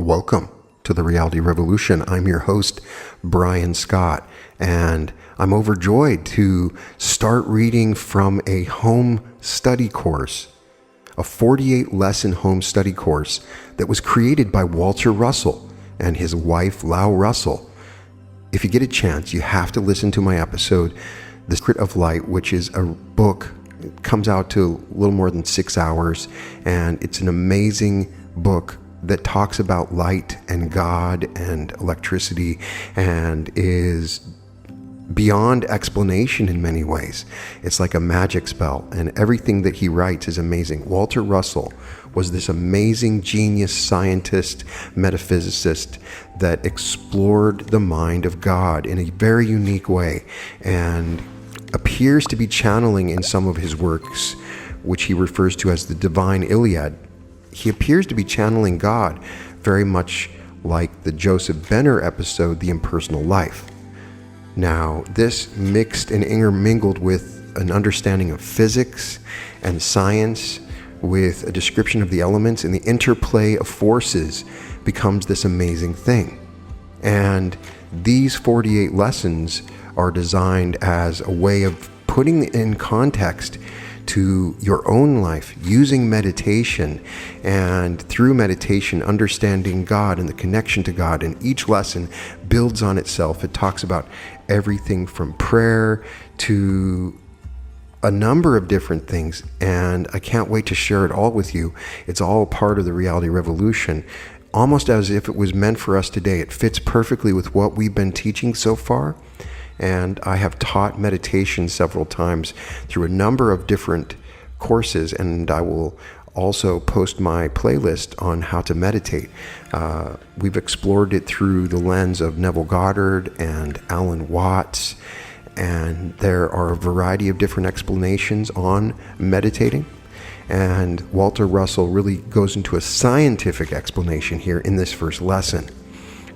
Welcome to the Reality Revolution. I'm your host, Brian Scott, and I'm overjoyed to start reading from a home study course, a 48-lesson home study course that was created by Walter Russell and his wife, Lau Russell. If you get a chance, you have to listen to my episode, The Secret of Light, which is a book. It comes out to a little more than 6 hours, and it's an amazing book that talks about light and God and electricity and is beyond explanation in many ways. It's like a magic spell, and everything that he writes is amazing. Walter Russell was this amazing genius scientist, metaphysicist that explored the mind of God in a very unique way and appears to be channeling in some of his works, which he refers to as the Divine Iliad. He appears to be channeling God very much like the Joseph Benner episode, The Impersonal Life. Now, this mixed and intermingled with an understanding of physics and science, with a description of the elements and the interplay of forces, becomes this amazing thing. And these 48 lessons are designed as a way of putting in context to your own life, using meditation, and through meditation, understanding God and the connection to God. And each lesson builds on itself. It talks about everything from prayer to a number of different things, and I can't wait to share it all with you. It's all part of the Reality Revolution, almost as if it was meant for us today. It fits perfectly with what we've been teaching so far. And I have taught meditation several times through a number of different courses, and I will also post my playlist on how to meditate. We've explored it through the lens of Neville Goddard and Alan Watts, and there are a variety of different explanations on meditating. And Walter Russell really goes into a scientific explanation here in this first lesson.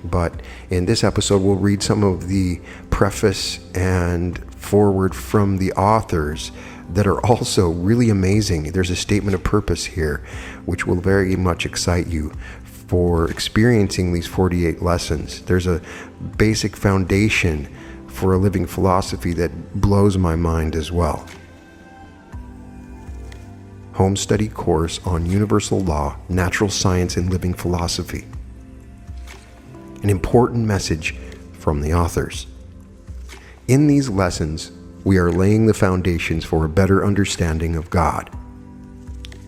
But in this episode, we'll read some of the preface and forward from the authors that are also really amazing. There's a statement of purpose here, which will very much excite you for experiencing these 48 lessons. There's a basic foundation for a living philosophy that blows my mind as well. Home study course on universal law, natural science, and living philosophy. An important message from the authors. In these lessons, we are laying the foundations for a better understanding of God.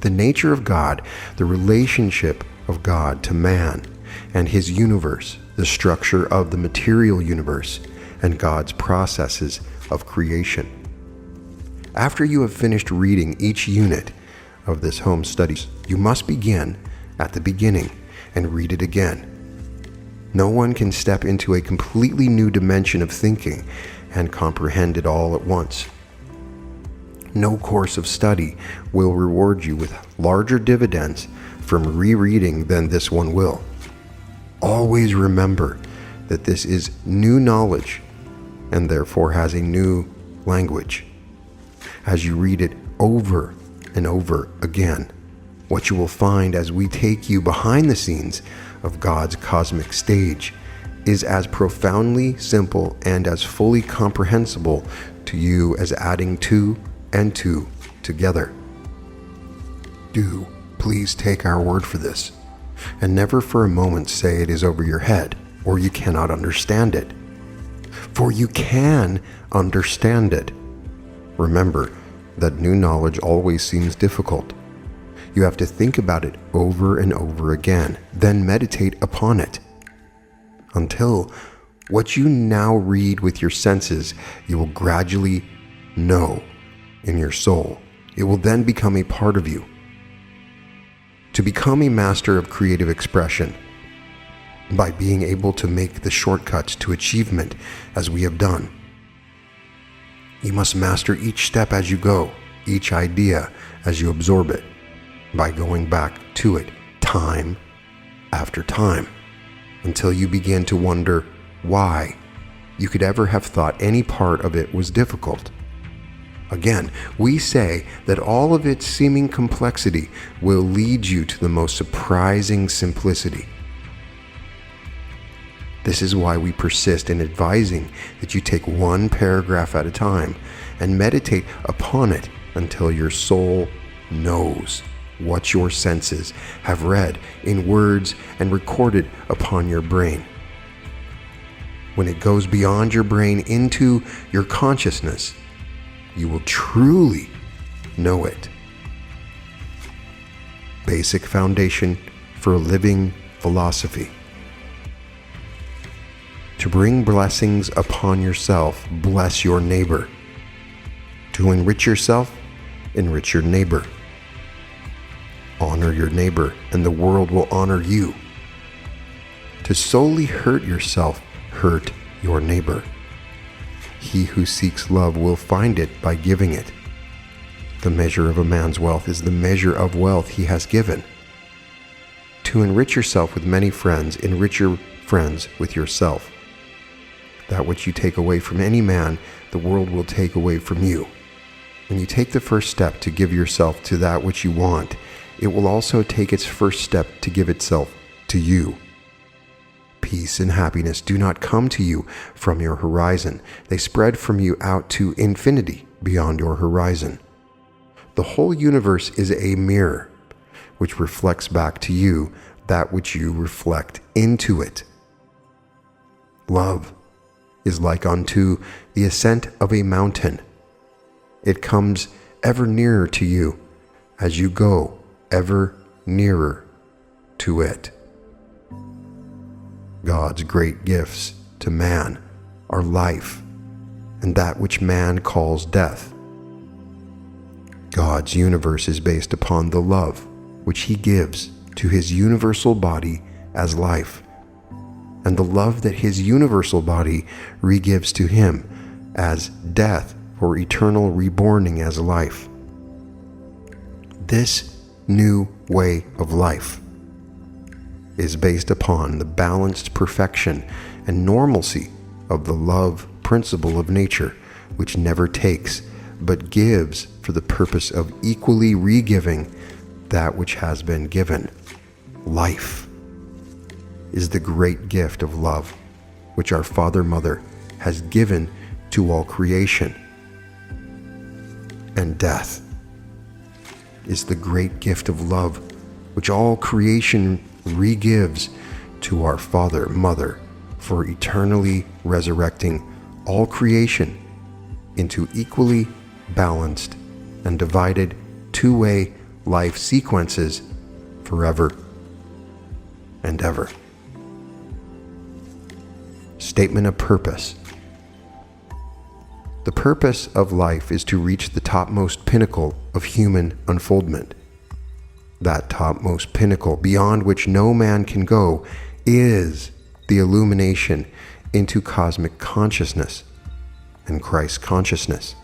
The nature of God, the relationship of God to man and his universe, the structure of the material universe, and God's processes of creation. After you have finished reading each unit of this home study, you must begin at the beginning and read it again. No one can step into a completely new dimension of thinking and comprehend it all at once. No course of study will reward you with larger dividends from rereading than this one will. Always remember that this is new knowledge and therefore has a new language. As you read it over and over again, what you will find as we take you behind the scenes of God's cosmic stage is as profoundly simple and as fully comprehensible to you as adding 2 and 2 together. Do please take our word for this, and never for a moment say it is over your head or you cannot understand it. For you can understand it. Remember that new knowledge always seems difficult. You have to think about it over and over again, then meditate upon it until what you now read with your senses, you will gradually know in your soul. It will then become a part of you. To become a master of creative expression, by being able to make the shortcuts to achievement as we have done, you must master each step as you go, each idea as you absorb it, by going back to it time after time, until you begin to wonder why you could ever have thought any part of it was difficult. Again, we say that all of its seeming complexity will lead you to the most surprising simplicity. This is why we persist in advising that you take one paragraph at a time and meditate upon it until your soul knows what your senses have read in words and recorded upon your brain. When it goes beyond your brain into your consciousness, you will truly know it. Basic foundation for a living philosophy. To bring blessings upon yourself, bless your neighbor. To enrich yourself, enrich your neighbor. Honor your neighbor, and the world will honor you. To solely hurt yourself, hurt your neighbor. He who seeks love will find it by giving it. The measure of a man's wealth is the measure of wealth he has given. To enrich yourself with many friends, enrich your friends with yourself. That which you take away from any man, the world will take away from you. When you take the first step to give yourself to that which you want, it will also take its first step to give itself to you. Peace and happiness do not come to you from your horizon. They spread from you out to infinity beyond your horizon. The whole universe is a mirror, which reflects back to you that which you reflect into it. Love is like unto the ascent of a mountain. It comes ever nearer to you as you go ever nearer to it. God's great gifts to man are life and that which man calls death. God's universe is based upon the love which he gives to his universal body as life, and the love that his universal body re-gives to him as death or eternal reborning as life. This new way of life is based upon the balanced perfection and normalcy of the love principle of nature, which never takes but gives for the purpose of equally re-giving that which has been given. Life is the great gift of love which our Father Mother has given to all creation. And death is the great gift of love which all creation re-gives to our Father Mother for eternally resurrecting all creation into equally balanced and divided two-way life sequences forever and ever. Statement of purpose. The purpose of life is to reach the topmost pinnacle of human unfoldment. That topmost pinnacle, beyond which no man can go, is the illumination into cosmic consciousness and Christ consciousness.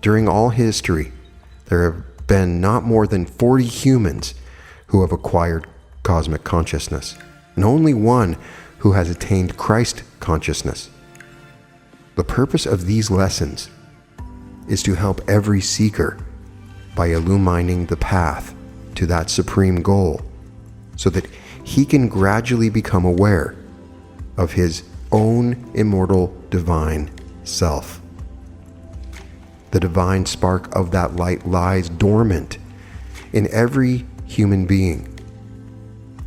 During all history, there have been not more than 40 humans who have acquired cosmic consciousness, and only one who has attained Christ consciousness. The purpose of these lessons is to help every seeker by illumining the path to that supreme goal, so that he can gradually become aware of his own immortal divine self. The divine spark of that light lies dormant in every human being.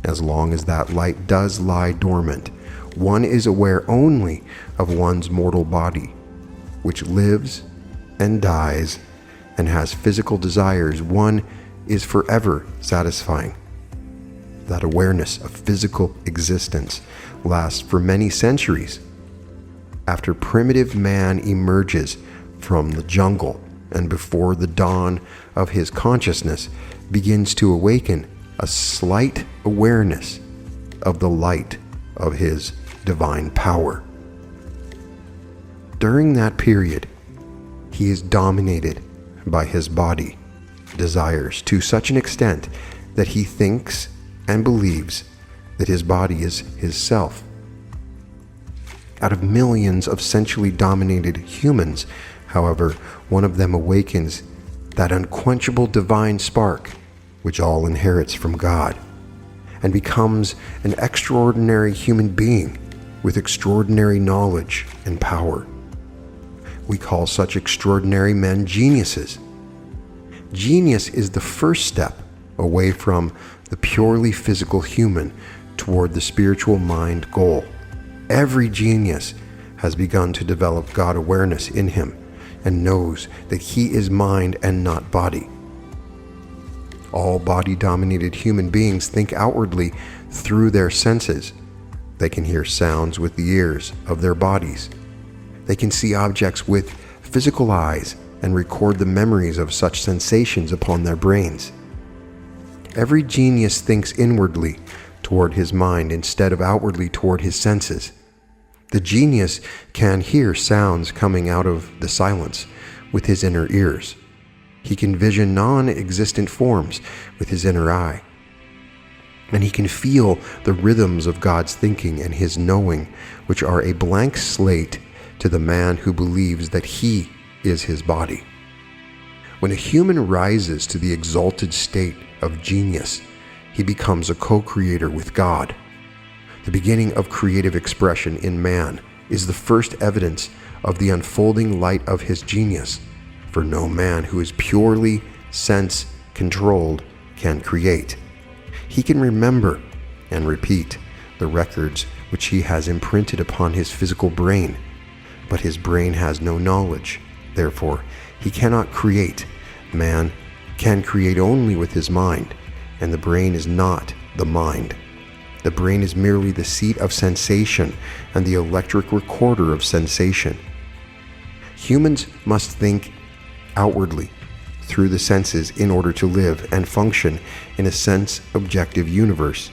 As long as that light does lie dormant, one is aware only of one's mortal body, which lives and dies and has physical desires one is forever satisfying. That awareness of physical existence lasts for many centuries. After primitive man emerges from the jungle and before the dawn of his consciousness begins to awaken a slight awareness of the light of his divine power. During that period, he is dominated by his body desires to such an extent that he thinks and believes that his body is his self. Out of millions of sensually dominated humans, however, one of them awakens that unquenchable divine spark which all inherits from God, and becomes an extraordinary human being with extraordinary knowledge and power. We call such extraordinary men geniuses. Genius is the first step away from the purely physical human toward the spiritual mind goal. Every genius has begun to develop God awareness in him and knows that he is mind and not body. All body-dominated human beings think outwardly through their senses. They can hear sounds with the ears of their bodies. They can see objects with physical eyes and record the memories of such sensations upon their brains. Every genius thinks inwardly toward his mind instead of outwardly toward his senses. The genius can hear sounds coming out of the silence with his inner ears. He can vision non-existent forms with his inner eye. And he can feel the rhythms of God's thinking and his knowing, which are a blank slate to the man who believes that he is his body. When a human rises to the exalted state of genius, he becomes a co-creator with God. The beginning of creative expression in man is the first evidence of the unfolding light of his genius, for no man who is purely sense-controlled can create. He can remember and repeat the records which he has imprinted upon his physical brain, but his brain has no knowledge. Therefore, he cannot create. Man can create only with his mind, and the brain is not the mind. The brain is merely the seat of sensation and the electric recorder of sensation. Humans must think outwardly through the senses in order to live and function in a sense-objective universe.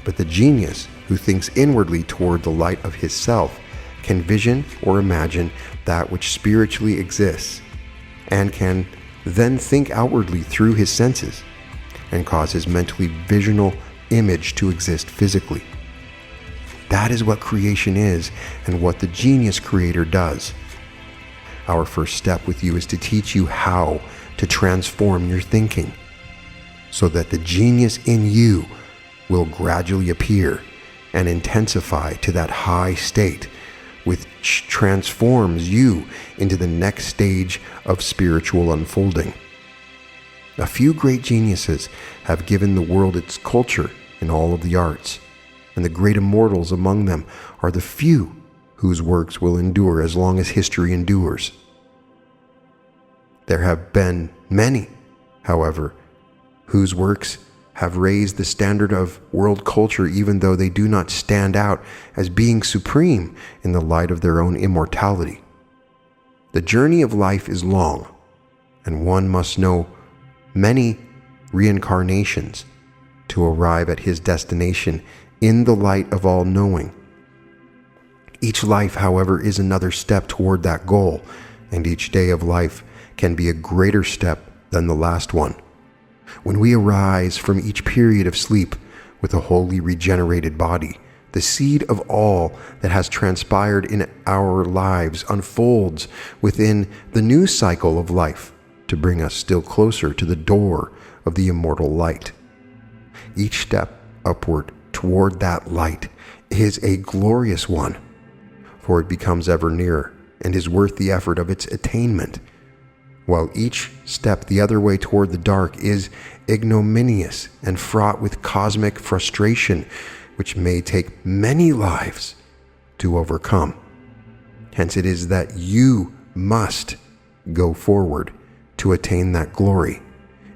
But the genius who thinks inwardly toward the light of his self can vision or imagine that which spiritually exists, and can then think outwardly through his senses and cause his mentally visional image to exist physically. That is what creation is and what the genius creator does. Our first step with you is to teach you how to transform your thinking so that the genius in you will gradually appear and intensify to that high state which transforms you into the next stage of spiritual unfolding. A few great geniuses have given the world its culture in all of the arts, and the great immortals among them are the few whose works will endure as long as history endures. There have been many, however, whose works have raised the standard of world culture even though they do not stand out as being supreme in the light of their own immortality. The journey of life is long, and one must know many reincarnations to arrive at his destination in the light of all knowing. Each life, however, is another step toward that goal, and each day of life can be a greater step than the last one. When we arise from each period of sleep with a wholly regenerated body, the seed of all that has transpired in our lives unfolds within the new cycle of life to bring us still closer to the door of the immortal light. Each step upward toward that light is a glorious one, for it becomes ever nearer and is worth the effort of its attainment, while each step the other way toward the dark is ignominious and fraught with cosmic frustration, which may take many lives to overcome. Hence it is that you must go forward to attain that glory.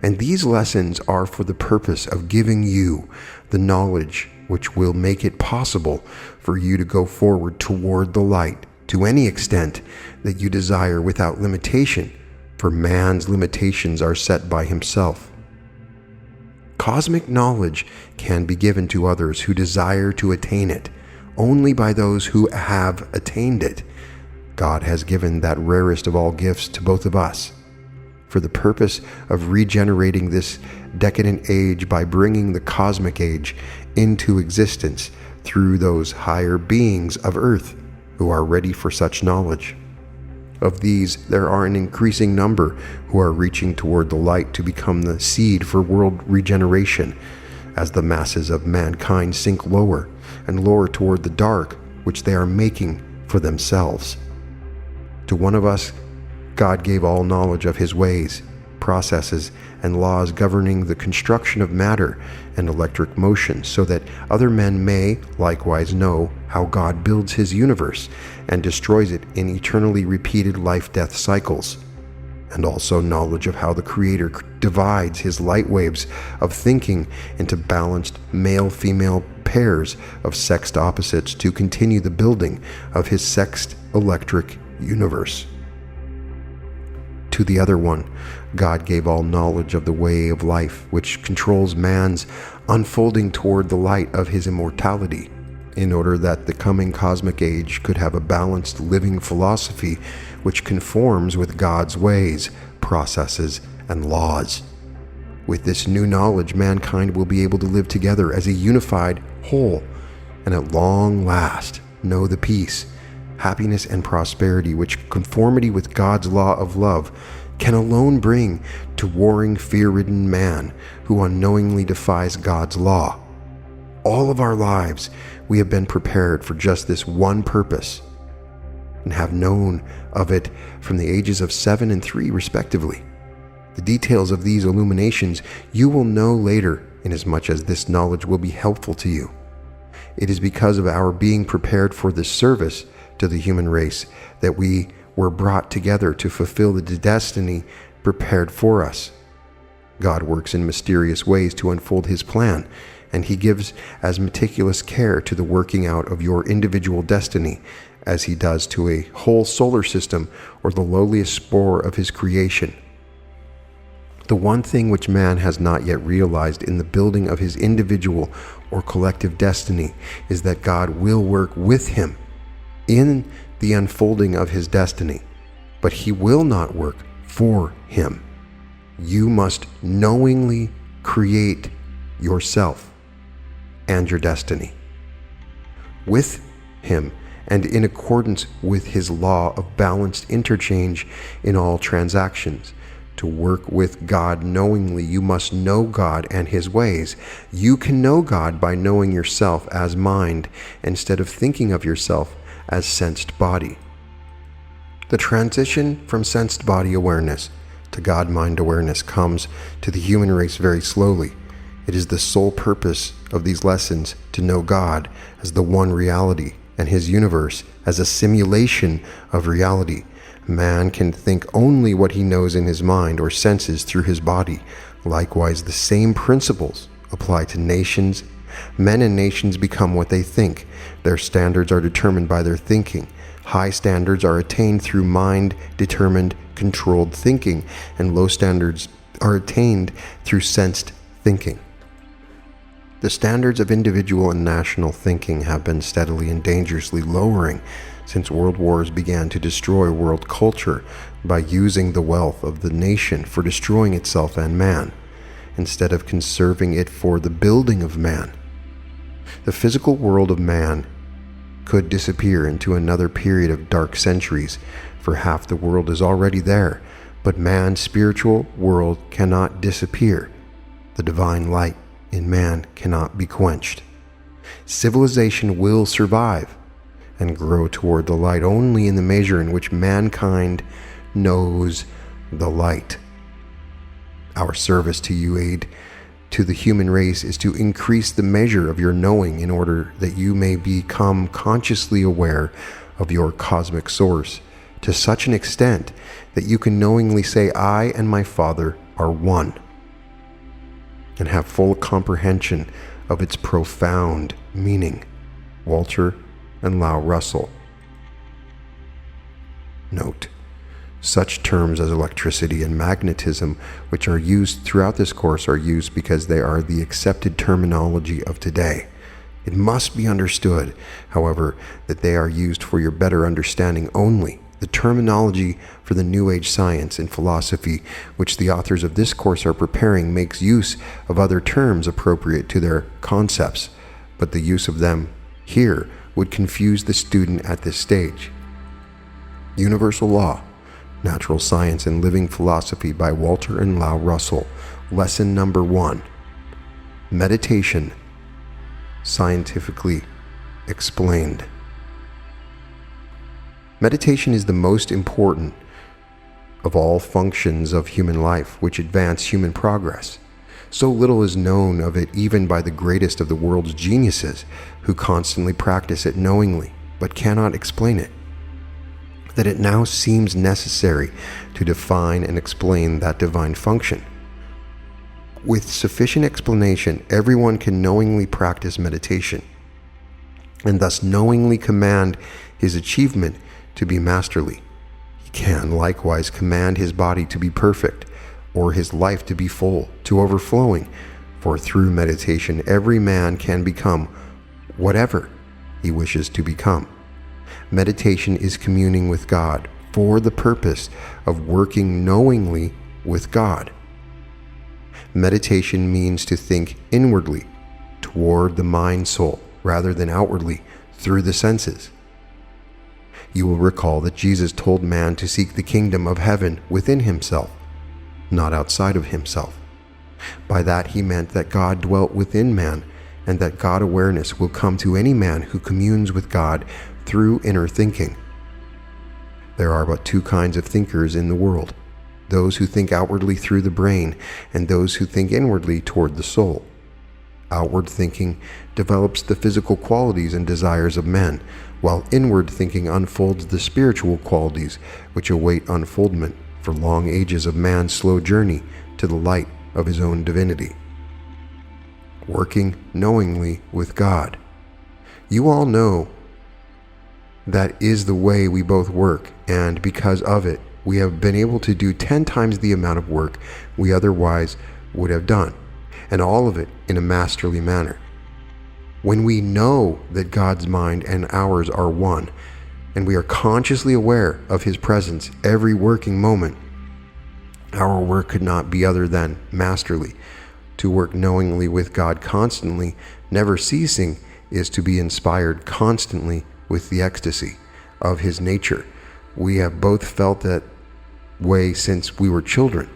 And these lessons are for the purpose of giving you the knowledge which will make it possible for you to go forward toward the light to any extent that you desire without limitation, for man's limitations are set by himself. Cosmic knowledge can be given to others who desire to attain it only by those who have attained it. God has given that rarest of all gifts to both of us for the purpose of regenerating this decadent age by bringing the cosmic age into existence through those higher beings of earth who are ready for such knowledge. Of these, there are an increasing number who are reaching toward the light to become the seed for world regeneration, as the masses of mankind sink lower and lower toward the dark, which they are making for themselves. To one of us, God gave all knowledge of his ways, processes, and laws governing the construction of matter and electric motion, so that other men may likewise know how God builds his universe and destroys it in eternally repeated life-death cycles, and also knowledge of how the Creator divides his light waves of thinking into balanced male-female pairs of sexed opposites to continue the building of his sexed electric universe. To the other one, God gave all knowledge of the way of life which controls man's unfolding toward the light of his immortality, in order that the coming cosmic age could have a balanced living philosophy which conforms with God's ways, processes, and laws. With this new knowledge, mankind will be able to live together as a unified whole, and at long last know the peace, happiness, and prosperity which conformity with God's law of love can alone bring to warring, fear-ridden man who unknowingly defies God's law. All of our lives, we have been prepared for just this one purpose, and have known of it from the ages of 7 and 3 respectively. The details of these illuminations you will know later, inasmuch as this knowledge will be helpful to you. It is because of our being prepared for this service to the human race that we were brought together to fulfill the destiny prepared for us. God works in mysterious ways to unfold his plan, and he gives as meticulous care to the working out of your individual destiny as he does to a whole solar system or the lowliest spore of his creation. The one thing which man has not yet realized in the building of his individual or collective destiny is that God will work with him in the unfolding of his destiny, but he will not work for him. You must knowingly create yourself and your destiny with him, and in accordance with his law of balanced interchange in all transactions. To work with God knowingly, you must know God and his ways. You can know God by knowing yourself as mind instead of thinking of yourself as sensed body. The transition from sensed body awareness to God-mind awareness comes to the human race very slowly. It is the sole purpose of these lessons to know God as the one reality and his universe as a simulation of reality. Man can think only what he knows in his mind or senses through his body. Likewise, the same principles apply to nations. Men and nations become what they think. Their standards are determined by their thinking. High standards are attained through mind-determined, controlled thinking, and low standards are attained through sensed thinking. The standards of individual and national thinking have been steadily and dangerously lowering since world wars began to destroy world culture by using the wealth of the nation for destroying itself and man, instead of conserving it for the building of man. The physical world of man could disappear into another period of dark centuries, for half the world is already there, but man's spiritual world cannot disappear. The divine light in man cannot be quenched. Civilization will survive and grow toward the light only in the measure in which mankind knows the light. Our service to you, aid to the human race, is to increase the measure of your knowing in order that you may become consciously aware of your cosmic source to such an extent that you can knowingly say, I and my Father are one, and have full comprehension of its profound meaning. Walter and Lau Russell. Note: such terms as electricity and magnetism, which are used throughout this course, are used because they are the accepted terminology of today. It must be understood, however, that they are used for your better understanding only. The terminology for the New Age science and philosophy which the authors of this course are preparing makes use of other terms appropriate to their concepts, but the use of them here would confuse the student at this stage. Universal Law, Natural Science and Living Philosophy by Walter and Lau Russell. Lesson number 1. Meditation, scientifically explained. Meditation is the most important of all functions of human life which advance human progress. So little is known of it even by the greatest of the world's geniuses, who constantly practice it knowingly but cannot explain it, that it now seems necessary to define and explain that divine function. With sufficient explanation, everyone can knowingly practice meditation, and thus knowingly command his achievement to be masterly. He can likewise command his body to be perfect, or his life to be full, to overflowing, for through meditation every man can become whatever he wishes to become. Meditation is communing with God for the purpose of working knowingly with God. Meditation means to think inwardly toward the mind-soul rather than outwardly through the senses. You will recall that Jesus told man to seek the kingdom of heaven within himself, not outside of himself. By that he meant that God dwelt within man, and that God awareness will come to any man who communes with God through inner thinking. There are but two kinds of thinkers in the world: those who think outwardly through the brain, and those who think inwardly toward the soul. Outward thinking develops the physical qualities and desires of men, while inward thinking unfolds the spiritual qualities which await unfoldment for long ages of man's slow journey to the light of his own divinity. Working knowingly with God. You all know that is the way we both work, and because of it, we have been able to do 10 times the amount of work we otherwise would have done, and all of it in a masterly manner. When we know that God's mind and ours are one, and we are consciously aware of His presence every working moment, our work could not be other than masterly. To work knowingly with God constantly, never ceasing, is to be inspired constantly with the ecstasy of His nature. We have both felt that way since we were children.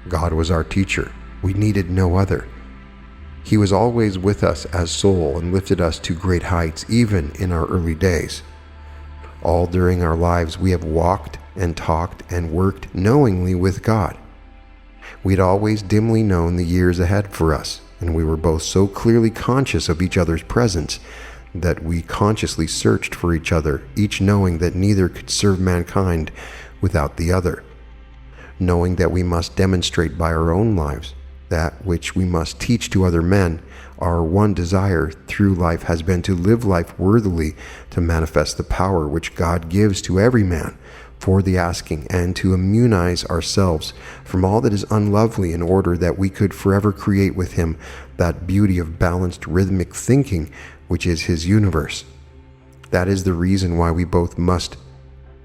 God was our teacher. We needed no other. He was always with us as soul and lifted us to great heights, even in our early days. All during our lives, we have walked and talked and worked knowingly with God. We'd always dimly known the years ahead for us, and we were both so clearly conscious of each other's presence that we consciously searched for each other, each knowing that neither could serve mankind without the other, knowing that we must demonstrate by our own lives that which we must teach to other men. Our one desire through life has been to live life worthily, to manifest the power which God gives to every man for the asking, and to immunize ourselves from all that is unlovely in order that we could forever create with Him that beauty of balanced rhythmic thinking which is His universe. That is the reason why we both must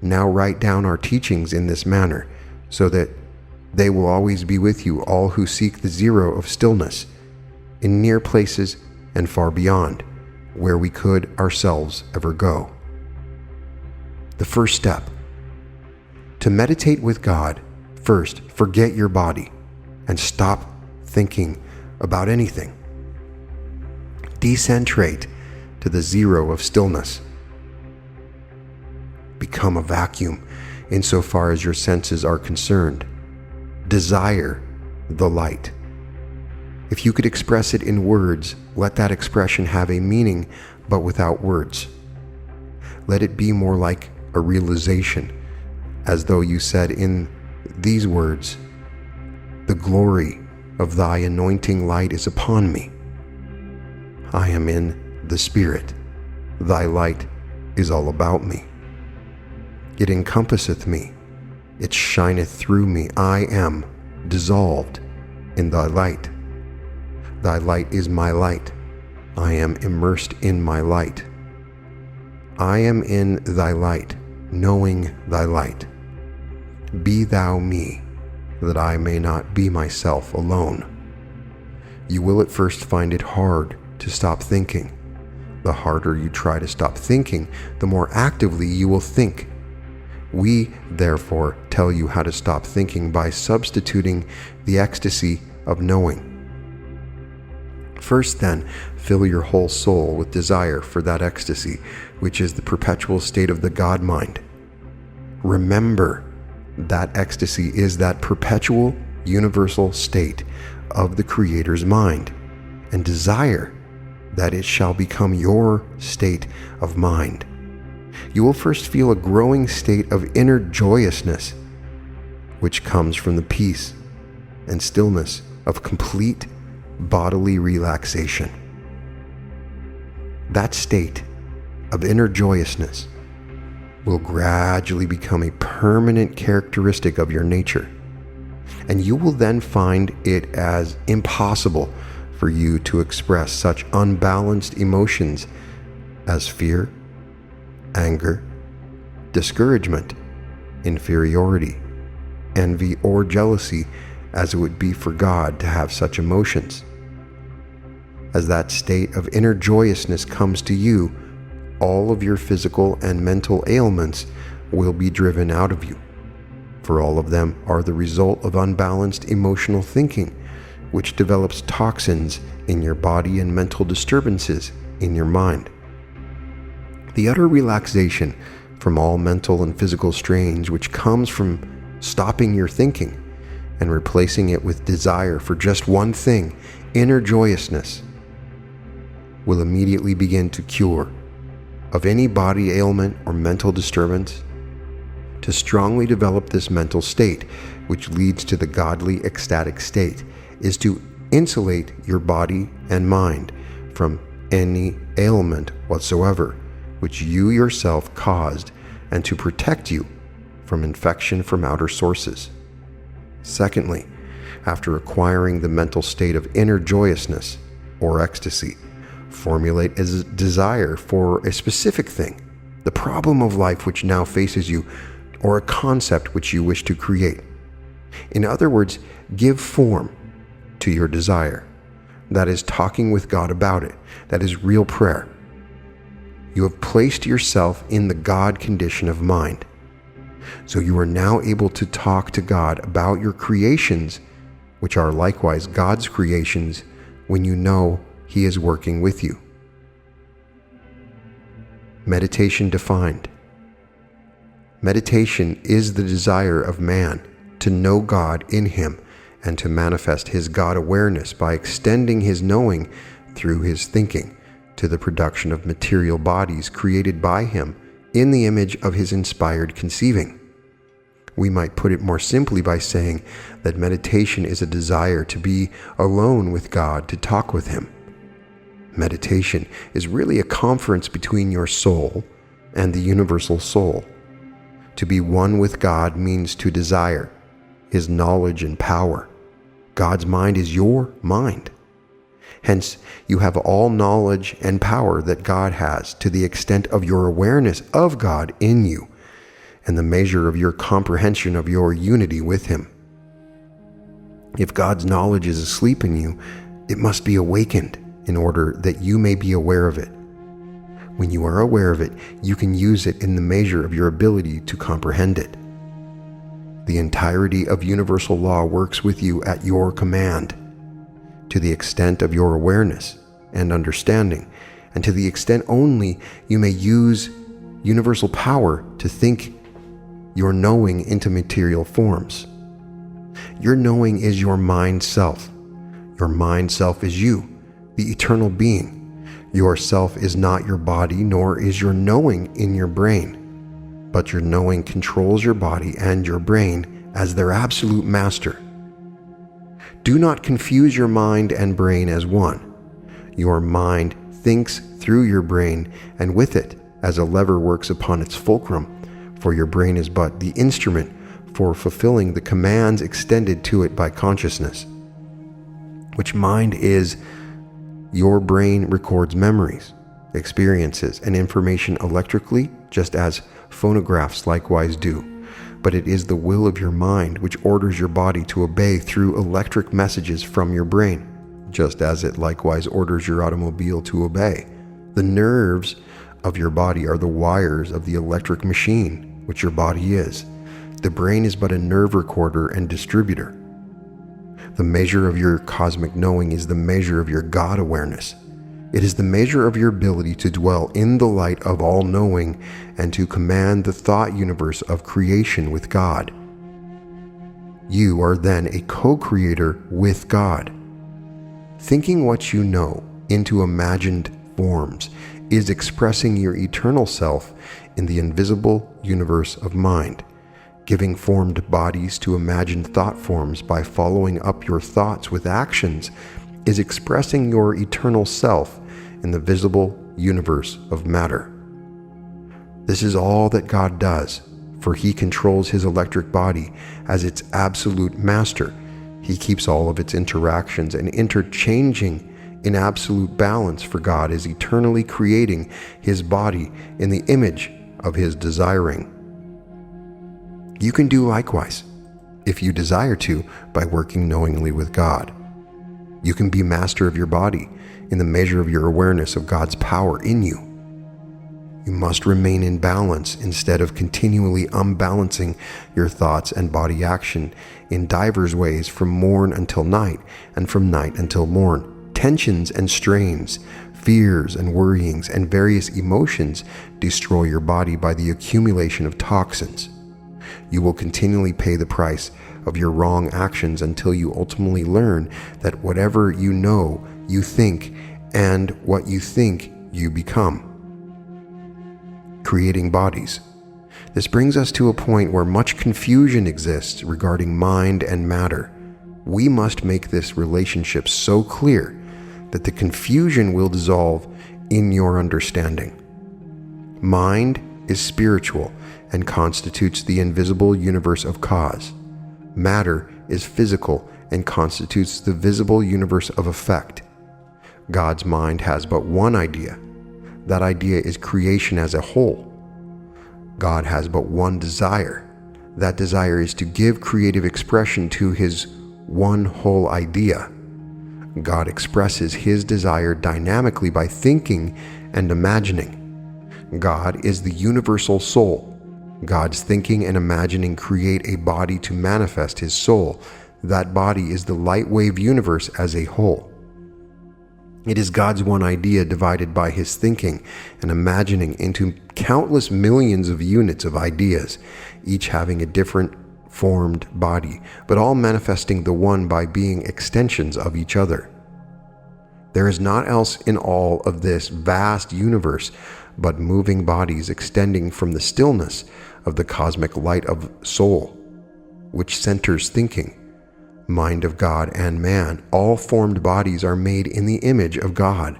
now write down our teachings in this manner, so that they will always be with you, all who seek the zero of stillness, in near places and far beyond, where we could ourselves ever go. The first step. To meditate with God, first forget your body and stop thinking about anything. Decentrate to the zero of stillness. Become a vacuum insofar as your senses are concerned. Desire the light. If you could express it in words, let that expression have a meaning, but without words. Let it be more like a realization, as though you said in these words, "The glory of thy anointing light is upon me. I am in the Spirit. Thy light is all about me. It encompasseth me. It shineth through me. I am dissolved in thy light. Thy light is my light. I am immersed in my light. I am in thy light, knowing thy light. Be thou me, that I may not be myself alone." You will at first find it hard to stop thinking. The harder you try to stop thinking, the more actively you will think. We, therefore, tell you how to stop thinking by substituting the ecstasy of knowing. First, then, fill your whole soul with desire for that ecstasy, which is the perpetual state of the God mind, Remember that ecstasy is that perpetual, universal state of the Creator's mind, and desire that it shall become your state of mind. You will first feel a growing state of inner joyousness, which comes from the peace and stillness of complete bodily relaxation. That state of inner joyousness will gradually become a permanent characteristic of your nature, and you will then find it as impossible for you to express such unbalanced emotions as fear, anger, discouragement, inferiority, envy, or jealousy as it would be for God to have such emotions. As that state of inner joyousness comes to you, all of your physical and mental ailments will be driven out of you, for all of them are the result of unbalanced emotional thinking, which develops toxins in your body and mental disturbances in your mind. The utter relaxation from all mental and physical strains, which comes from stopping your thinking and replacing it with desire for just one thing, inner joyousness, will immediately begin to cure of any body ailment or mental disturbance. To strongly develop this mental state, which leads to the godly ecstatic state, is to insulate your body and mind from any ailment whatsoever which you yourself caused, and to protect you from infection from outer sources. Secondly, after acquiring the mental state of inner joyousness or ecstasy, formulate a desire for a specific thing, the problem of life which now faces you, or a concept which you wish to create. In other words, give form to your desire. That is talking with God about it. That is real prayer. You have placed yourself in the God condition of mind. So you are now able to talk to God about your creations, which are likewise God's creations, when you know He is working with you. Meditation defined. Meditation is the desire of man to know God in him and to manifest his God awareness by extending his knowing through his thinking to the production of material bodies created by him in the image of his inspired conceiving. We might put it more simply by saying that meditation is a desire to be alone with God, to talk with him. Meditation is really a conference between your soul and the universal soul. To be one with God means to desire his knowledge and power. God's mind is your mind. Hence, you have all knowledge and power that God has to the extent of your awareness of God in you and the measure of your comprehension of your unity with him. If God's knowledge is asleep in you, it must be awakened in order that you may be aware of it. When you are aware of it, you can use it in the measure of your ability to comprehend it. The entirety of universal law works with you at your command, to the extent of your awareness and understanding, and to the extent only you may use universal power to think your knowing into material forms. Your knowing is your mind self. Your mind self is you, the eternal being. Your self is not your body, nor is your knowing in your brain, but your knowing controls your body and your brain as their absolute master. Do not confuse your mind and brain as one. Your mind thinks through your brain and with it as a lever works upon its fulcrum, for your brain is but the instrument for fulfilling the commands extended to it by consciousness. Which mind is, your brain records memories, experiences, and information electrically, just as phonographs likewise do. But it is the will of your mind which orders your body to obey through electric messages from your brain, just as it likewise orders your automobile to obey. The nerves of your body are the wires of the electric machine, which your body is. The brain is but a nerve recorder and distributor. The measure of your cosmic knowing is the measure of your God awareness. It is the measure of your ability to dwell in the light of all-knowing and to command the thought universe of creation with God. You are then a co-creator with God. Thinking what you know into imagined forms is expressing your eternal self in the invisible universe of mind. Giving formed bodies to imagined thought forms by following up your thoughts with actions is expressing your eternal self in the visible universe of matter. This is all that God does, for He controls His electric body as its absolute master. He keeps all of its interactions and interchanging in absolute balance, for God is eternally creating His body in the image of His desiring. You can do likewise, if you desire to, by working knowingly with God. You can be master of your body in the measure of your awareness of God's power in you. You must remain in balance instead of continually unbalancing your thoughts and body action in divers ways from morn until night and from night until morn. Tensions and strains, fears and worryings, and various emotions destroy your body by the accumulation of toxins. You will continually pay the price of your wrong actions until you ultimately learn that whatever you know, you think, and what you think, you become. Creating bodies. This brings us to a point where much confusion exists regarding mind and matter. We must make this relationship so clear that the confusion will dissolve in your understanding. Mind is spiritual and constitutes the invisible universe of cause. Matter is physical and constitutes the visible universe of effect. God's mind has but one idea. That idea is creation as a whole. God has but one desire. That desire is to give creative expression to His one whole idea. God expresses His desire dynamically by thinking and imagining. God is the universal soul. God's thinking and imagining create a body to manifest His soul. That body is the light wave universe as a whole. It is God's one idea divided by His thinking and imagining into countless millions of units of ideas, each having a different formed body, but all manifesting the one by being extensions of each other. There is naught else in all of this vast universe but moving bodies extending from the stillness of the cosmic light of soul, which centers thinking, mind of God and man. All formed bodies are made in the image of God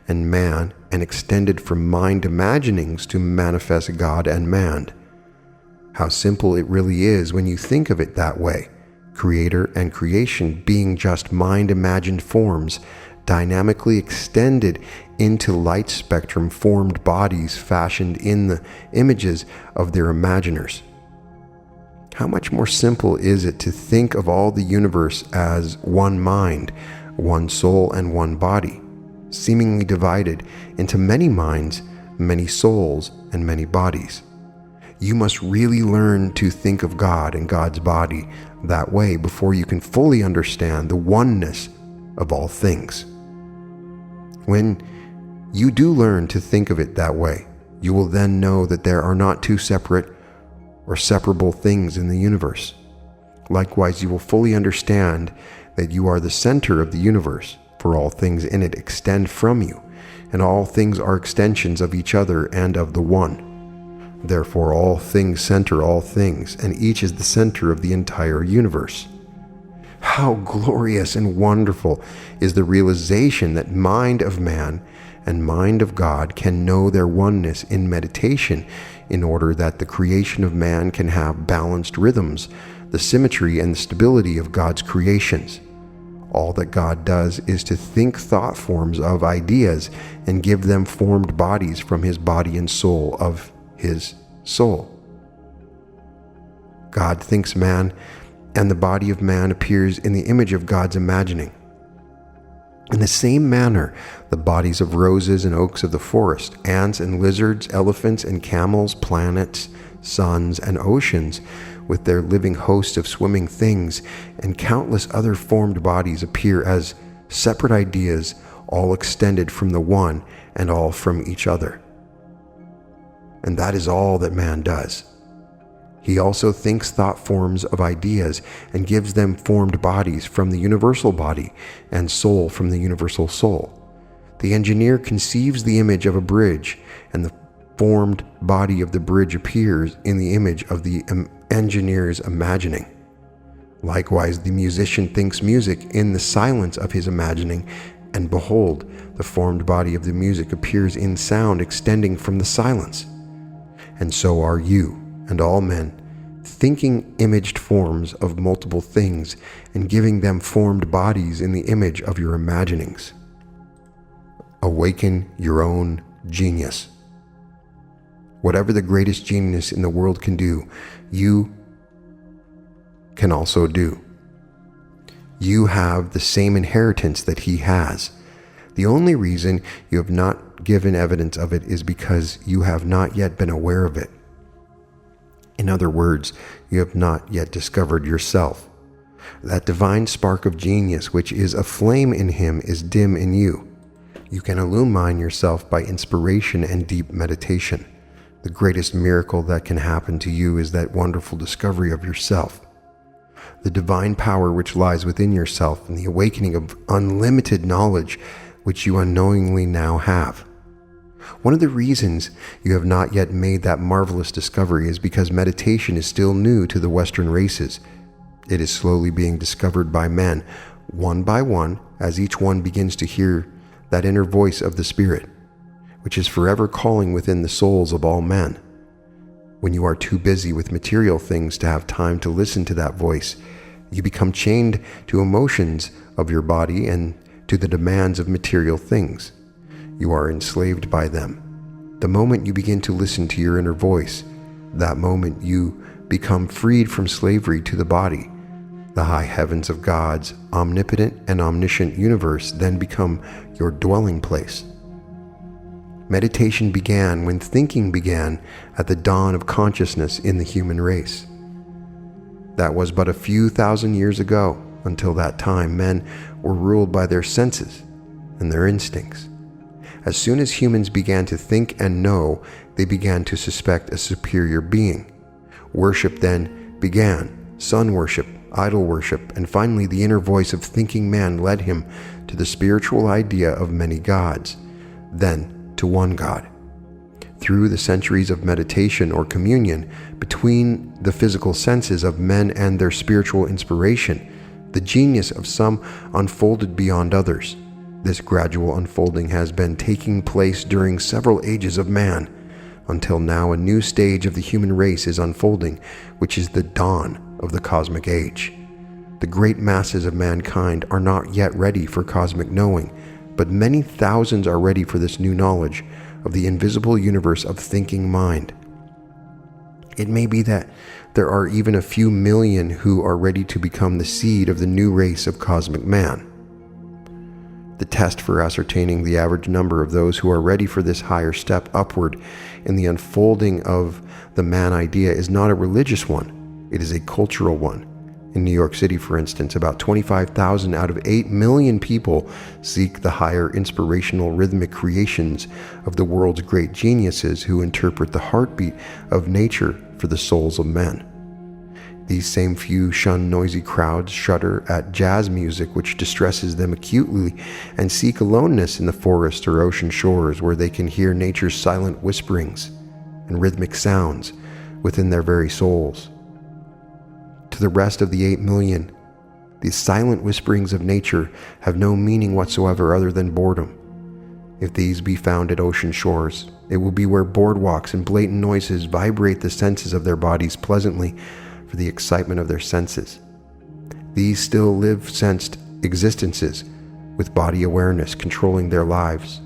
and man and extended from mind imaginings to manifest God and man. How simple it really is when you think of it that way. Creator and creation being just mind-imagined forms, dynamically extended into light spectrum formed bodies fashioned in the images of their imaginers. How much more simple is it to think of all the universe as one mind, one soul, and one body, seemingly divided into many minds, many souls, and many bodies. You must really learn to think of God and God's body that way before you can fully understand the oneness of all things. When you do learn to think of it that way, you will then know that there are not two separate or separable things in the universe. Likewise, you will fully understand that you are the center of the universe, for all things in it extend from you, and all things are extensions of each other and of the one. Therefore, all things center all things, and each is the center of the entire universe. How glorious and wonderful is the realization that mind of man and mind of God can know their oneness in meditation, in order that the creation of man can have balanced rhythms, the symmetry and the stability of God's creations. All that God does is to think thought forms of ideas and give them formed bodies from His body and soul of His soul. God thinks man, and the body of man appears in the image of God's imagining. In the same manner, the bodies of roses and oaks of the forest, ants and lizards, elephants and camels, planets, suns and oceans, with their living host of swimming things, and countless other formed bodies appear as separate ideas, all extended from the one and all from each other. And that is all that man does. He also thinks thought forms of ideas and gives them formed bodies from the universal body and soul from the universal soul. The engineer conceives the image of a bridge, and the formed body of the bridge appears in the image of the engineer's imagining. Likewise, the musician thinks music in the silence of his imagining, and behold, the formed body of the music appears in sound extending from the silence. And so are you and all men, thinking imaged forms of multiple things and giving them formed bodies in the image of your imaginings. Awaken your own genius. Whatever the greatest genius in the world can do, you can also do. You have the same inheritance that he has. The only reason you have not given evidence of it is because you have not yet been aware of it. In other words, you have not yet discovered yourself. That divine spark of genius which is a flame in him is dim in you. You can illumine yourself by inspiration and deep meditation. The greatest miracle that can happen to you is that wonderful discovery of yourself. The divine power which lies within yourself and the awakening of unlimited knowledge which you unknowingly now have. One of the reasons you have not yet made that marvelous discovery is because meditation is still new to the Western races. It is slowly being discovered by men, one by one, as each one begins to hear that inner voice of the Spirit, which is forever calling within the souls of all men. When you are too busy with material things to have time to listen to that voice, you become chained to emotions of your body and to the demands of material things. You are enslaved by them. The moment you begin to listen to your inner voice, that moment you become freed from slavery to the body. The high heavens of God's omnipotent and omniscient universe then become your dwelling place. Meditation began when thinking began at the dawn of consciousness in the human race. That was but a few thousand years ago. Until that time, men were ruled by their senses and their instincts. As soon as humans began to think and know, they began to suspect a superior being. Worship then began, sun worship, idol worship, and finally the inner voice of thinking man led him to the spiritual idea of many gods, then to one God. Through the centuries of meditation or communion between the physical senses of men and their spiritual inspiration, the genius of some unfolded beyond others. This gradual unfolding has been taking place during several ages of man, until now a new stage of the human race is unfolding, which is the dawn of the cosmic age. The great masses of mankind are not yet ready for cosmic knowing, but many thousands are ready for this new knowledge of the invisible universe of thinking mind. It may be that there are even a few million who are ready to become the seed of the new race of cosmic man. The test for ascertaining the average number of those who are ready for this higher step upward in the unfolding of the man idea is not a religious one, it is a cultural one. In New York City, for instance, about 25,000 out of 8 million people seek the higher inspirational rhythmic creations of the world's great geniuses who interpret the heartbeat of nature for the souls of men. These same few shun noisy crowds, shudder at jazz music which distresses them acutely, and seek aloneness in the forest or ocean shores where they can hear nature's silent whisperings and rhythmic sounds within their very souls. To the rest of the 8 million, these silent whisperings of nature have no meaning whatsoever other than boredom. If these be found at ocean shores, it will be where boardwalks and blatant noises vibrate the senses of their bodies pleasantly for the excitement of their senses. These still live sensed existences with body awareness controlling their lives.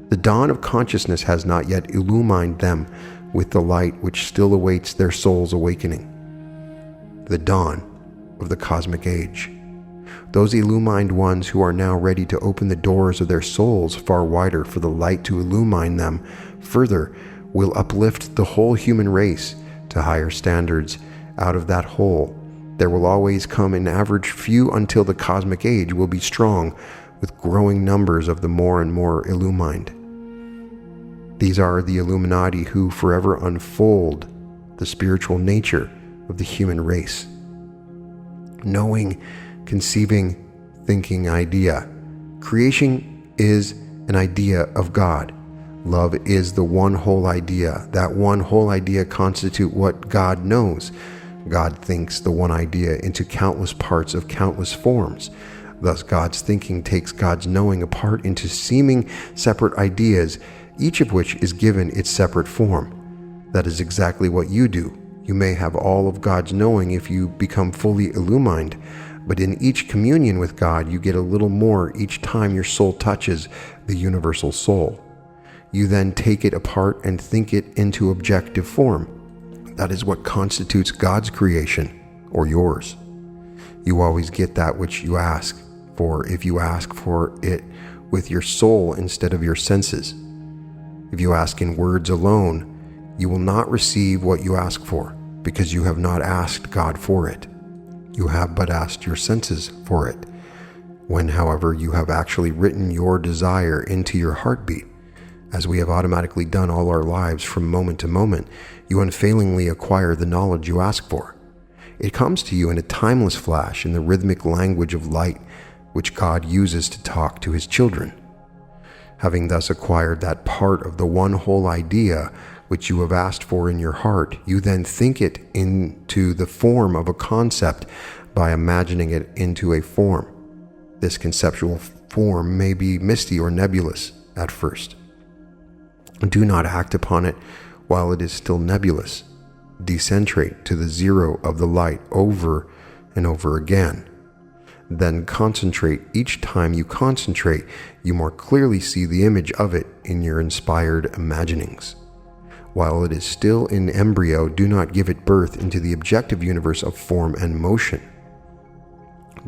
The dawn of consciousness has not yet illumined them with the light which still awaits their soul's awakening. The dawn of the cosmic age. Those illumined ones who are now ready to open the doors of their souls far wider for the light to illumine them further will uplift the whole human race to higher standards. Out of that whole, there will always come an average few until the cosmic age will be strong with growing numbers of the more and more illumined. These are the Illuminati who forever unfold the spiritual nature of the human race. Knowing, conceiving, thinking idea. Creation is an idea of God. Love is the one whole idea. That one whole idea constitutes what God knows. God thinks the one idea into countless parts of countless forms. Thus, God's thinking takes God's knowing apart into seeming separate ideas, each of which is given its separate form. That is exactly what you do. You may have all of God's knowing if you become fully illumined, but in each communion with God, you get a little more each time your soul touches the universal soul. You then take it apart and think it into objective form. That is what constitutes God's creation, or yours. You always get that which you ask for if you ask for it with your soul instead of your senses. If you ask in words alone, you will not receive what you ask for, because you have not asked God for it. You have but asked your senses for it. When, however, you have actually written your desire into your heartbeat, as we have automatically done all our lives from moment to moment, you unfailingly acquire the knowledge you ask for. It comes to you in a timeless flash in the rhythmic language of light which God uses to talk to his children. Having thus acquired that part of the one whole idea which you have asked for in your heart, you then think it into the form of a concept by imagining it into a form. This conceptual form may be misty or nebulous at first. Do not act upon it while it is still nebulous. Decentrate to the zero of the light over and over again. Then concentrate. Each time you concentrate, you more clearly see the image of it in your inspired imaginings. While it is still in embryo, do not give it birth into the objective universe of form and motion.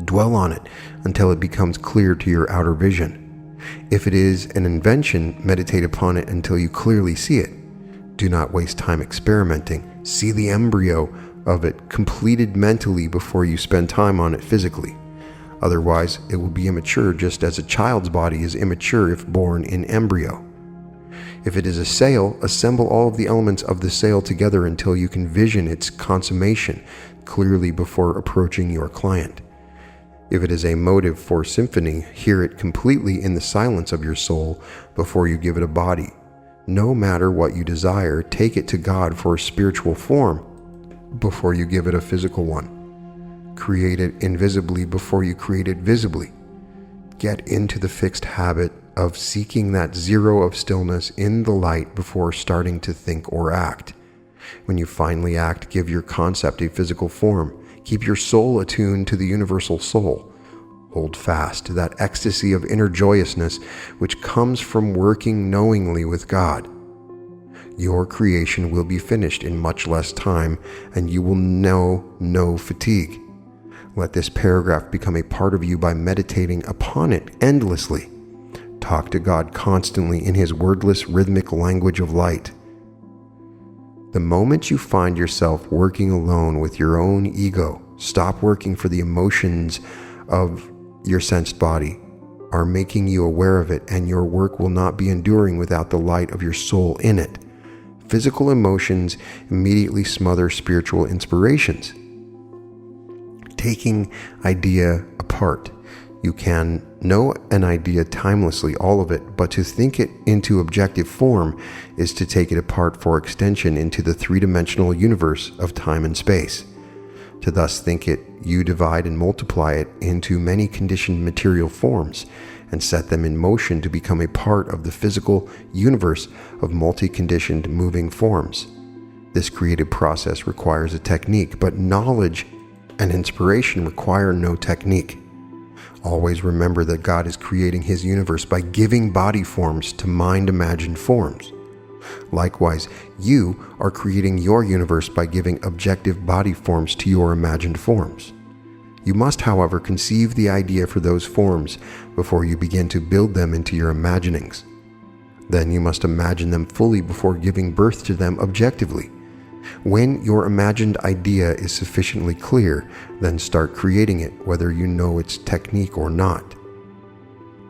Dwell on it until it becomes clear to your outer vision. If it is an invention, meditate upon it until you clearly see it. Do not waste time experimenting. See the embryo of it completed mentally before you spend time on it physically. Otherwise, it will be immature, just as a child's body is immature if born in embryo. If it is a sail, assemble all of the elements of the sail together until you can vision its consummation clearly before approaching your client. If it is a motive for symphony, hear it completely in the silence of your soul before you give it a body. No matter what you desire, take it to God for a spiritual form before you give it a physical one. Create it invisibly before you create it visibly. Get into the fixed habit of seeking that zero of stillness in the light before starting to think or act. When you finally act, give your concept a physical form. Keep your soul attuned to the universal soul. Hold fast to that ecstasy of inner joyousness which comes from working knowingly with God. Your creation will be finished in much less time, and you will know no fatigue. Let this paragraph become a part of you by meditating upon it endlessly. Talk to God constantly in his wordless rhythmic language of light. The moment you find yourself working alone with your own ego, stop working for the emotions of your sensed body are making you aware of it, and your work will not be enduring without the light of your soul in it. Physical emotions immediately smother spiritual inspirations. Taking idea apart. You can know an idea timelessly, all of it, but to think it into objective form is to take it apart for extension into the three-dimensional universe of time and space. To thus think it, you divide and multiply it into many conditioned material forms and set them in motion to become a part of the physical universe of multi-conditioned moving forms. This creative process requires a technique, but knowledge and inspiration require no technique. Always remember that God is creating his universe by giving body forms to mind-imagined forms. Likewise, you are creating your universe by giving objective body forms to your imagined forms. You must, however, conceive the idea for those forms before you begin to build them into your imaginings. Then you must imagine them fully before giving birth to them objectively. When your imagined idea is sufficiently clear, then start creating it, whether you know its technique or not.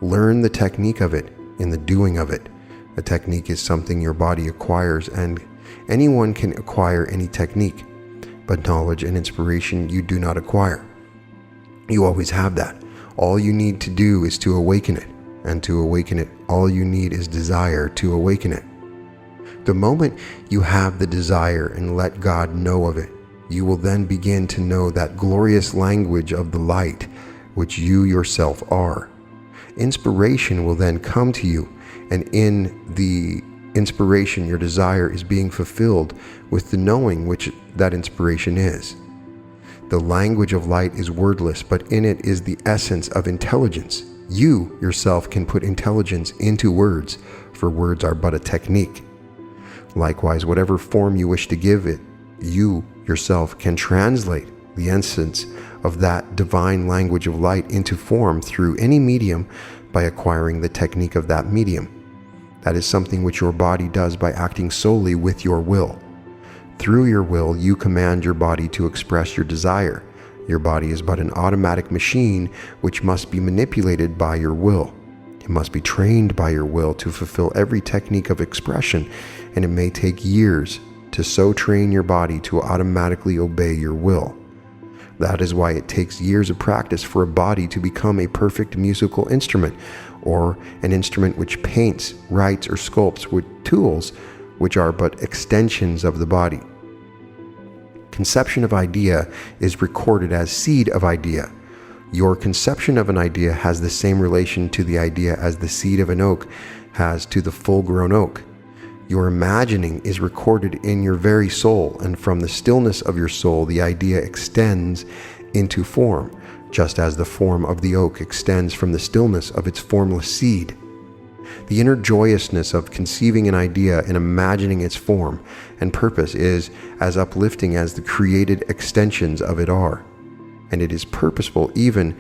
Learn the technique of it in the doing of it. A technique is something your body acquires, and anyone can acquire any technique, but knowledge and inspiration you do not acquire. You always have that. All you need to do is to awaken it, and to awaken it, all you need is desire to awaken it. The moment you have the desire and let God know of it, you will then begin to know that glorious language of the light, which you yourself are. Inspiration will then come to you, and in the inspiration, your desire is being fulfilled with the knowing which that inspiration is. The language of light is wordless, but in it is the essence of intelligence. You yourself can put intelligence into words, for words are but a technique. Likewise, whatever form you wish to give it, you yourself can translate the essence of that divine language of light into form through any medium by acquiring the technique of that medium. That is something which your body does by acting solely with your will. Through your will, you command your body to express your desire. Your body is but an automatic machine which must be manipulated by your will. It must be trained by your will to fulfill every technique of expression, and it may take years to so train your body to automatically obey your will. That is why it takes years of practice for a body to become a perfect musical instrument, or an instrument which paints, writes, or sculpts with tools which are but extensions of the body. Conception of idea is recorded as seed of idea. Your conception of an idea has the same relation to the idea as the seed of an oak has to the full-grown oak. Your imagining is recorded in your very soul, and from the stillness of your soul, the idea extends into form, just as the form of the oak extends from the stillness of its formless seed. The inner joyousness of conceiving an idea and imagining its form and purpose is as uplifting as the created extensions of it are, and it is purposeful even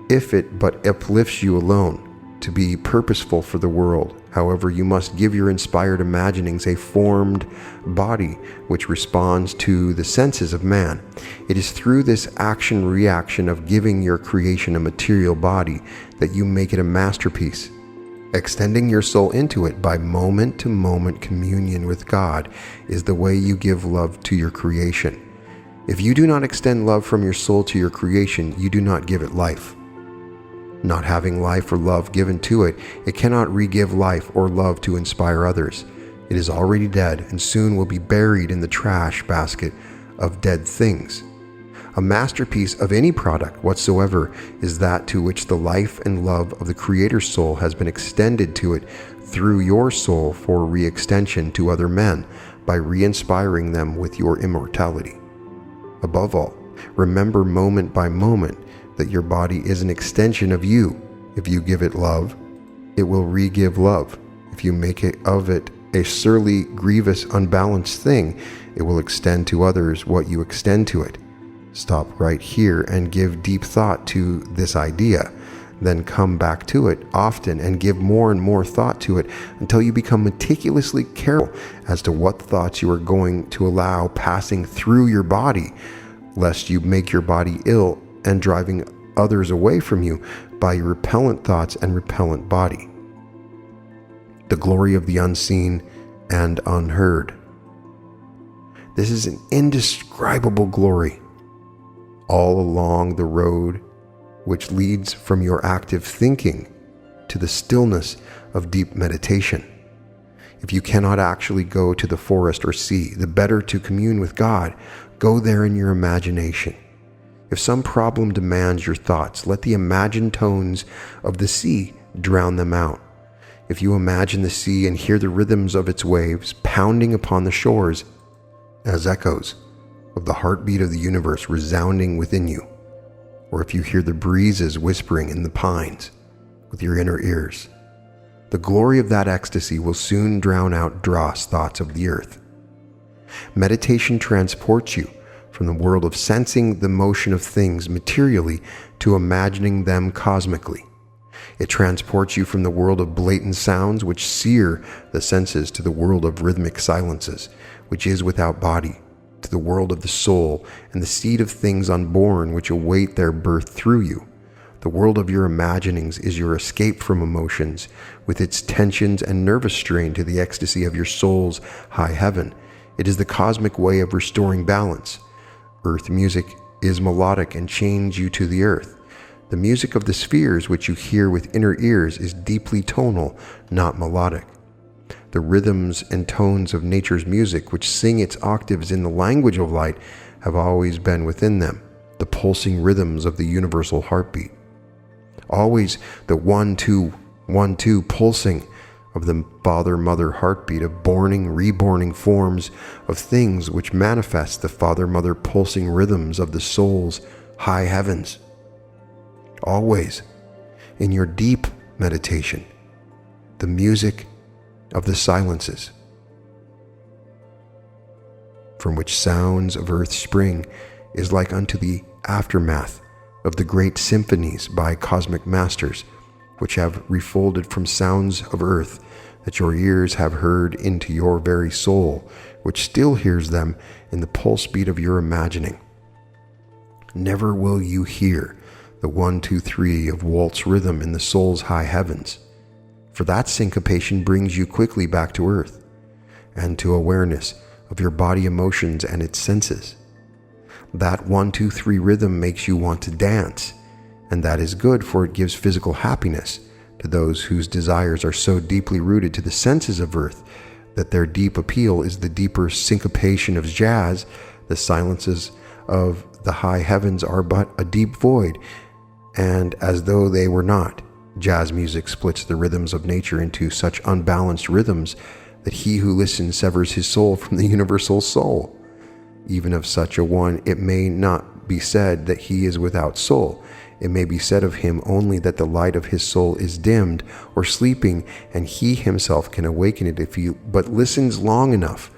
if it but uplifts you alone. To be purposeful for the world, however, you must give your inspired imaginings a formed body which responds to the senses of man. It is through this action-reaction of giving your creation a material body that you make it a masterpiece. Extending your soul into it by moment-to-moment communion with God is the way you give love to your creation. If you do not extend love from your soul to your creation, you do not give it life. Not having life or love given to it, it cannot re-give life or love to inspire others. It is already dead and soon will be buried in the trash basket of dead things. A masterpiece of any product whatsoever is that to which the life and love of the Creator's soul has been extended to it through your soul for re-extension to other men by re-inspiring them with your immortality. Above all, remember moment by moment that your body is an extension of you. If you give it love, it will re-give love. If you make it of it a surly, grievous, unbalanced thing, it will extend to others what you extend to it. Stop right here and give deep thought to this idea. Then come back to it often and give more and more thought to it until you become meticulously careful as to what thoughts you are going to allow passing through your body, lest you make your body ill and driving others away from you by your repellent thoughts and repellent body. The glory of the unseen and unheard. This is an indescribable glory. All along the road which leads from your active thinking to the stillness of deep meditation. If you cannot actually go to the forest or sea, the better to commune with God, go there in your imagination. If some problem demands your thoughts, let the imagined tones of the sea drown them out. If you imagine the sea and hear the rhythms of its waves pounding upon the shores as echoes of the heartbeat of the universe resounding within you, or if you hear the breezes whispering in the pines with your inner ears, the glory of that ecstasy will soon drown out dross thoughts of the earth. Meditation transports you from the world of sensing the motion of things materially to imagining them cosmically. It transports you from the world of blatant sounds which sear the senses to the world of rhythmic silences, which is without body, to the world of the soul and the seed of things unborn which await their birth through you, The world of your imaginings is your escape from emotions, with its tensions and nervous strain, to the ecstasy of your soul's high heaven. It is the cosmic way of restoring balance. Earth music is melodic and chains you to the earth. The music of the spheres, which you hear with inner ears, is deeply tonal, not melodic. The rhythms and tones of nature's music, which sing its octaves in the language of light, have always been within them, the pulsing rhythms of the universal heartbeat. Always the 1-2, 1-2 pulsing of the father-mother heartbeat of reborning forms of things, which manifest the father-mother pulsing rhythms of the soul's high heavens. Always, in your deep meditation, the music of the silences, from which sounds of earth spring, is like unto the aftermath of the great symphonies by cosmic masters, which have refolded from sounds of earth that your ears have heard into your very soul, which still hears them in the pulse beat of your imagining. Never will you hear the 1-2-3 of waltz rhythm in the soul's high heavens, for that syncopation brings you quickly back to earth and to awareness of your body emotions and its senses. That 1-2-3 rhythm makes you want to dance, and that is good, for it gives physical happiness to those whose desires are so deeply rooted to the senses of earth that their deep appeal is the deeper syncopation of jazz. The silences of the high heavens are but a deep void, and as though they were not, jazz music splits the rhythms of nature into such unbalanced rhythms that he who listens severs his soul from the universal soul. Even of such a one, it may not be said that he is without soul. It may be said of him only that the light of his soul is dimmed or sleeping, and he himself can awaken it if he but listens long enough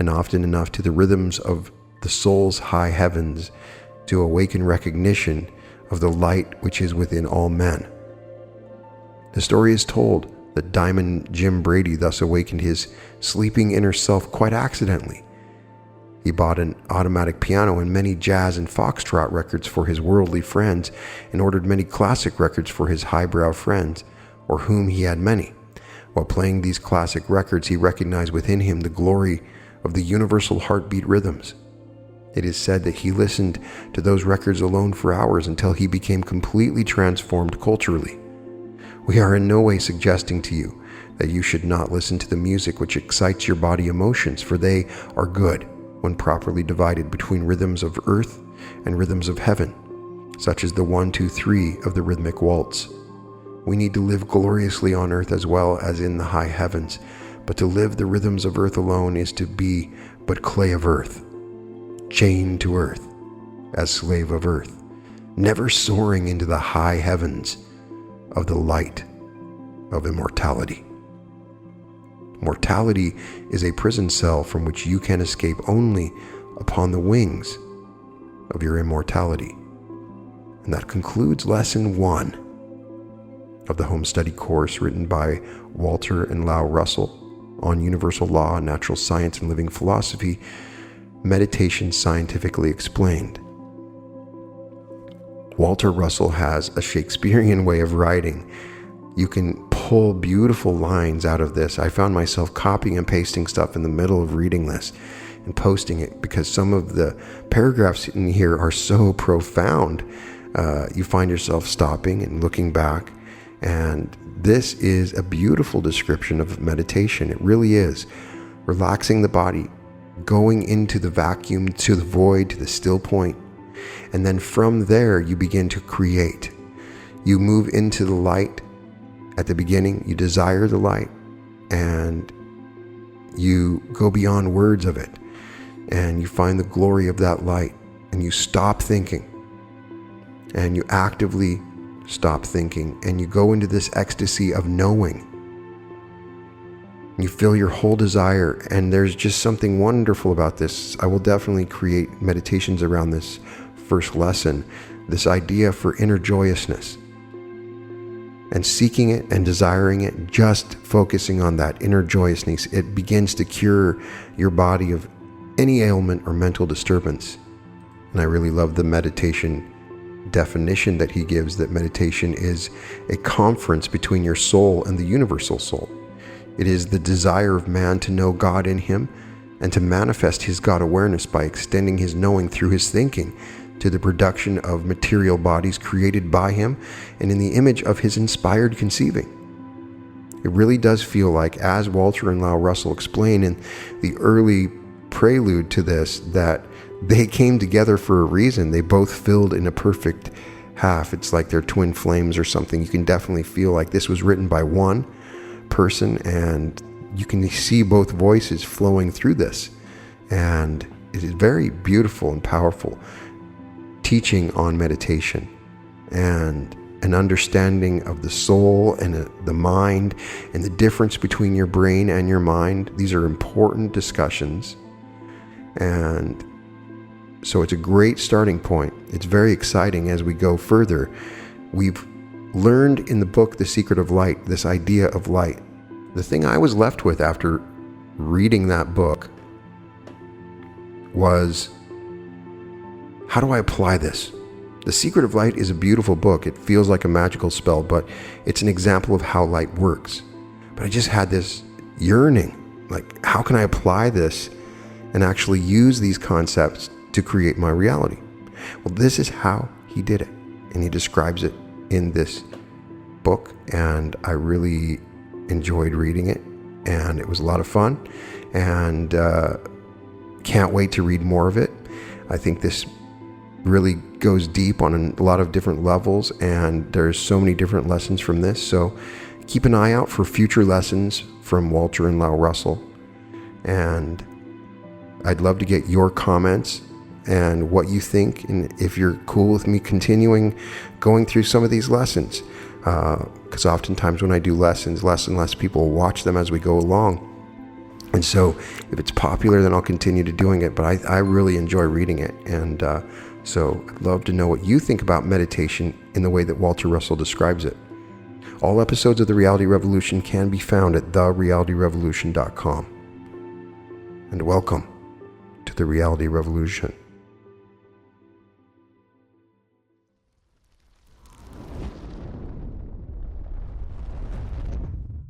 and often enough to the rhythms of the soul's high heavens to awaken recognition of the light which is within all men. The story is told that Diamond Jim Brady thus awakened his sleeping inner self quite accidentally. He bought an automatic piano and many jazz and foxtrot records for his worldly friends, and ordered many classic records for his highbrow friends, or whom he had many. While playing these classic records, he recognized within him the glory of the universal heartbeat rhythms. It is said that he listened to those records alone for hours until he became completely transformed culturally. We are in no way suggesting to you that you should not listen to the music which excites your body emotions, for they are good when properly divided between rhythms of earth and rhythms of heaven, such as the 1-2-3 of the rhythmic waltz. We need to live gloriously on earth as well as in the high heavens, but to live the rhythms of earth alone is to be but clay of earth, chained to earth as slave of earth, never soaring into the high heavens of the light of immortality. Mortality is a prison cell from which you can escape only upon the wings of your immortality. And that concludes Lesson 1 of the Home Study course written by Walter and Lau Russell on Universal Law, Natural Science, and Living Philosophy, Meditation Scientifically Explained. Walter Russell has a Shakespearean way of writing. You can pull beautiful lines out of this. I found myself copying and pasting stuff in the middle of reading this and posting it because some of the paragraphs in here are so profound. You find yourself stopping and looking back. And this is a beautiful description of meditation. It really is. Relaxing the body, going into the vacuum, to the void, to the still point. And then from there, you begin to create. You move into the light. At the beginning, you desire the light, and you go beyond words of it, and you find the glory of that light, and you stop thinking, and you actively stop thinking, and you go into this ecstasy of knowing. You feel your whole desire, and there's just something wonderful about this. I will definitely create meditations around this first lesson, this idea for inner joyousness. And seeking it and desiring it, just focusing on that inner joyousness, it begins to cure your body of any ailment or mental disturbance. And I really love the meditation definition that he gives, that meditation is a conference between your soul and the universal soul. It is the desire of man to know God in him and to manifest his God awareness by extending his knowing through his thinking to the production of material bodies created by him and in the image of his inspired conceiving. It really does feel like, as Walter and Lau Russell explain in the early prelude to this, that they came together for a reason. They both filled in a perfect half. It's like they're twin flames or something. You can definitely feel like this was written by one person, and you can see both voices flowing through this. And it is very beautiful and powerful teaching on meditation and an understanding of the soul and the mind and the difference between your brain and your mind. These are important discussions. And so it's a great starting point. It's very exciting as we go further. We've learned in the book, The Secret of Light, this idea of light. The thing I was left with after reading that book was, how do I apply this? The Secret of Light is a beautiful book. It feels like a magical spell, but it's an example of how light works. But I just had this yearning, like, how can I apply this and actually use these concepts to create my reality? Well, this is how he did it, and he describes it in this book, and I really enjoyed reading it, and it was a lot of fun, and can't wait to read more of it. I think this really goes deep on a lot of different levels, and there's so many different lessons from this. So keep an eye out for future lessons from Walter and Lau Russell, and I'd love to get your comments and what you think, and if you're cool with me continuing going through some of these lessons, because oftentimes when I do lessons, less and less people watch them as we go along. And so if it's popular, then I'll continue to doing it, but I really enjoy reading it. And so I'd love to know what you think about meditation in the way that Walter Russell describes it. All episodes of The Reality Revolution can be found at therealityrevolution.com. And welcome to The Reality Revolution.